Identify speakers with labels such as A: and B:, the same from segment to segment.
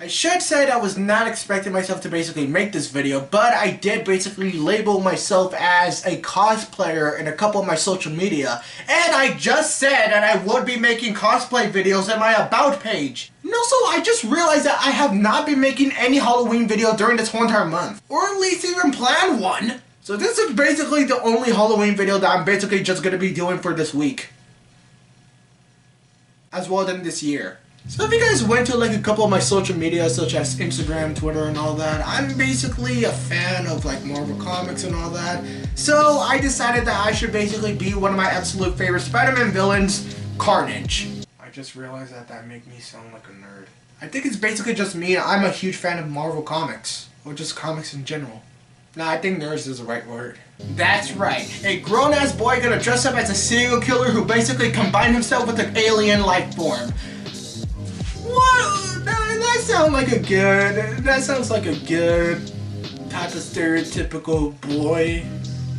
A: I should say that I was not expecting myself to basically make this video, but I did basically label myself as a cosplayer in a couple of my social media, and I just said that I would be making cosplay videos in my about page. And also, I just realized that I have not been making any Halloween video during this whole entire month, or at least even planned one. So this is basically the only Halloween video that I'm basically just going to be doing for this week, as well as this year. So if you guys went to like a couple of my social media such as Instagram, Twitter and all that, I'm basically a fan of like Marvel Comics and all that. So I decided that I should basically be one of my absolute favorite Spider-Man villains, Carnage. I just realized that that made me sound like a nerd. I think it's basically just me. I'm a huge fan of Marvel Comics, or just comics in general. Nah, I think nerds is the right word. That's right. A grown-ass boy gonna dress up as a serial killer who basically combined himself with an alien life form. What? That sounds like a good. That sounds like a good type of stereotypical boy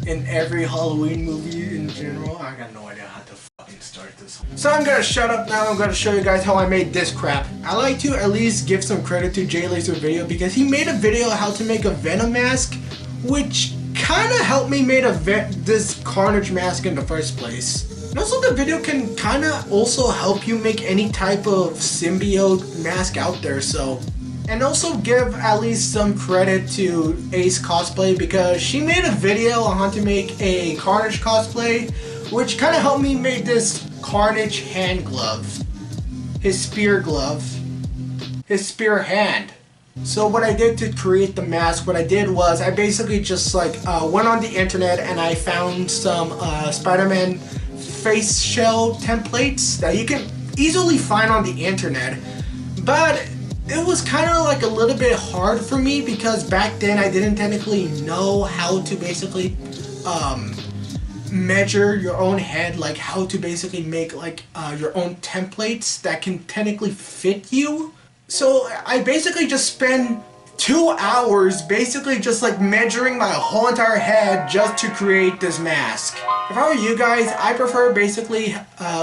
A: in every Halloween movie in general. I got no idea how to fucking start this. So I'm gonna shut up now. I'm gonna show you guys how I made this crap. I like to at least give some credit to Jay Laser Video because he made a video how to make a Venom mask, which kind of helped me make this Carnage mask in the first place. And also the video can kind of also help you make any type of symbiote mask out there, so. And also give at least some credit to Ace Cosplay because she made a video on how to make a Carnage cosplay, which kind of helped me make this Carnage hand glove. His spear glove. His spear hand. So what I did to create the mask, what I did was I basically just like went on the internet and I found some Spider-Man face shell templates that you can easily find on the internet, but it was kind of like a little bit hard for me because back then I didn't technically know how to basically measure your own head, like how to basically make like your own templates that can technically fit you. So I basically just spent 2 hours basically just like measuring my whole entire head just to create this mask. If I were you guys, I prefer basically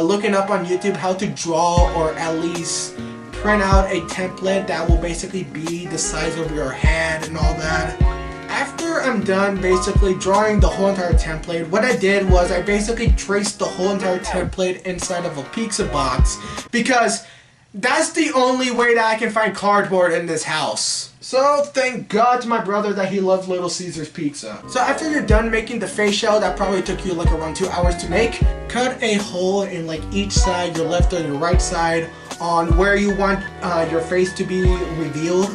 A: looking up on YouTube how to draw or at least print out a template that will basically be the size of your head and all that. After I'm done basically drawing the whole entire template, what I did was I basically traced the whole entire template inside of a pizza box because that's the only way that I can find cardboard in this house. So thank God to my brother that he loves Little Caesar's pizza. So after you're done making the face shell, that probably took you like around 2 hours to make, cut a hole in like each side, your left and your right side, on where you want your face to be revealed.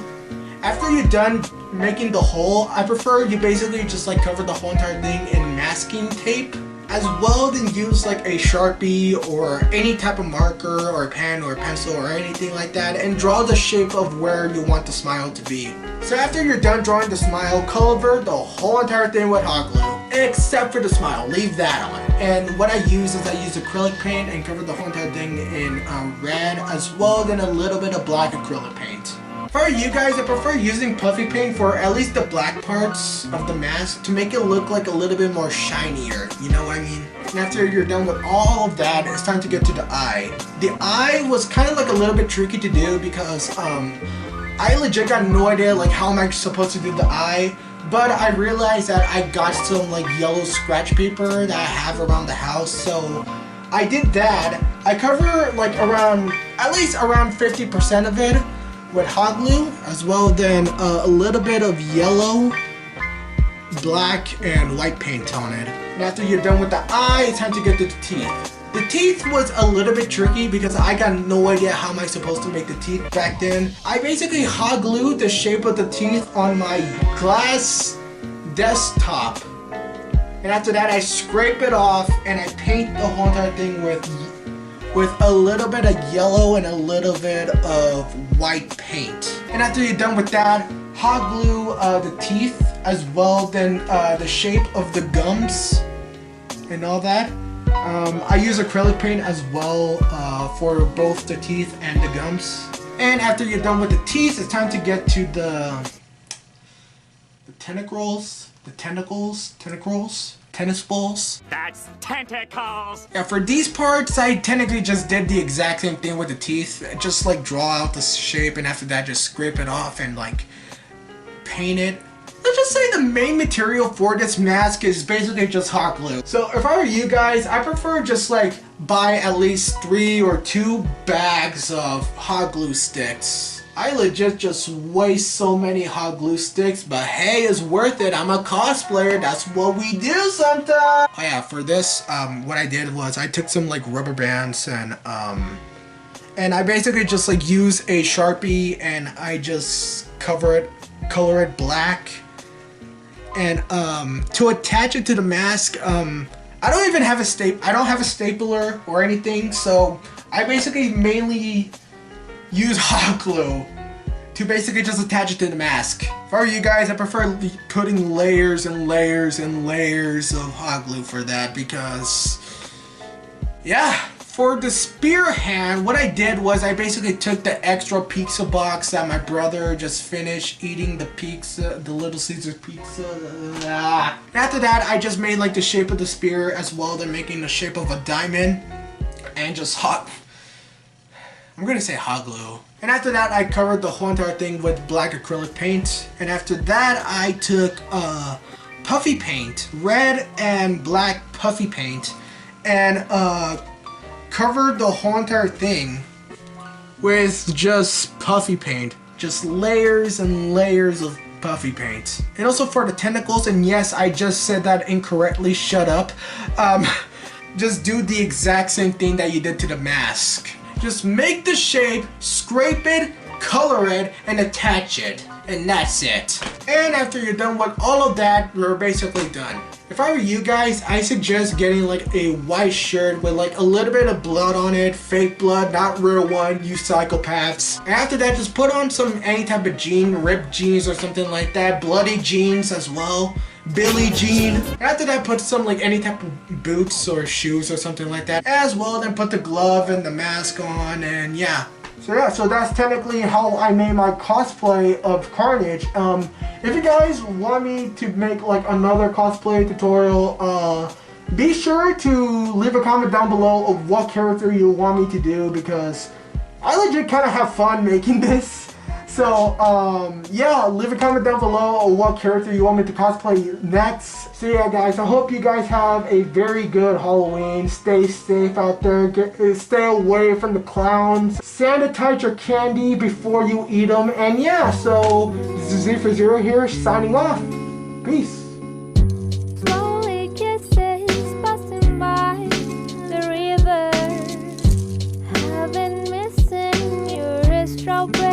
A: After you're done making the hole, I prefer you basically just like cover the whole entire thing in masking tape, as well then use like a Sharpie or any type of marker or a pen or a pencil or anything like that and draw the shape of where you want the smile to be. So after you're done drawing the smile, cover the whole entire thing with hot glue, except for the smile, leave that on. And what I use is I use acrylic paint and cover the whole entire thing in red, as well then a little bit of black acrylic paint. For you guys, I prefer using puffy paint for at least the black parts of the mask to make it look like a little bit more shinier, you know what I mean? And after you're done with all of that, it's time to get to the eye. The eye was kind of like a little bit tricky to do because I legit got no idea like how am I supposed to do the eye, but I realized that I got some like yellow scratch paper that I have around the house, so I did that. I cover like at least around 50% of it with hot glue, as well then a little bit of yellow, black, and white paint on it. And after you're done with the eye, it's time to get to the teeth. The teeth was a little bit tricky because I got no idea how am I supposed to make the teeth back then. I basically hot glued the shape of the teeth on my glass desktop. And after that I scrape it off and I paint the whole entire thing with a little bit of yellow and a little bit of white paint. And after you're done with that, hot glue the teeth, as well then the shape of the gums and all that. I use acrylic paint as well for both the teeth and the gums. And after you're done with the teeth, it's time to get to the tentacles. tennis balls.
B: That's tentacles!
A: Yeah, for these parts, I technically just did the exact same thing with the teeth. Just like draw out the shape and after that just scrape it off and like paint it. Let's just say the main material for this mask is basically just hot glue. So if I were you guys, I prefer just like buy at least 3 or 2 bags of hot glue sticks. I legit just waste so many hot glue sticks, but hey, it's worth it. I'm a cosplayer. That's what we do sometimes. Oh yeah, for this, what I did was I took some like rubber bands and I basically just like use a Sharpie and I just color it black. And to attach it to the mask, I don't even have I don't have a stapler or anything, so I basically mainly use hot glue to basically just attach it to the mask. If I were you guys, I prefer putting layers and layers and layers of hot glue for that because, yeah. For the spear hand, what I did was I basically took the extra pizza box that my brother just finished eating the pizza, the Little Caesars pizza. After that, I just made like the shape of the spear as well as making the shape of a diamond and just I'm gonna say hot glue. And after that, I covered the whole entire thing with black acrylic paint. And after that, I took puffy paint, red and black puffy paint, and covered the whole entire thing with just puffy paint. Just layers and layers of puffy paint. And also for the tentacles, and yes, I just said that incorrectly, shut up. Just do the exact same thing that you did to the mask. Just make the shape, scrape it, color it, and attach it. And that's it. And after you're done with all of that, you're basically done. If I were you guys, I suggest getting like a white shirt with like a little bit of blood on it, fake blood, not real one, you psychopaths. And after that, just put on any type of jean, ripped jeans or something like that, bloody jeans as well, Billie Jean. After that, put some like any type of boots or shoes or something like that as well, then put the glove and the mask on, and yeah. So yeah, so that's technically how I made my cosplay of Carnage. If you guys want me to make like another cosplay tutorial, be sure to leave a comment down below of what character you want me to do because I legit kind of have fun making this. So yeah, leave a comment down below of what character you want me to cosplay next. So yeah guys, I hope you guys have a very good Halloween. Stay safe out there, stay away from the clowns. Sanitize your candy before you eat them. And yeah, so this is Z40 here signing off. Peace.
C: Slowly kisses passing by the river. I've been missing your strawberry.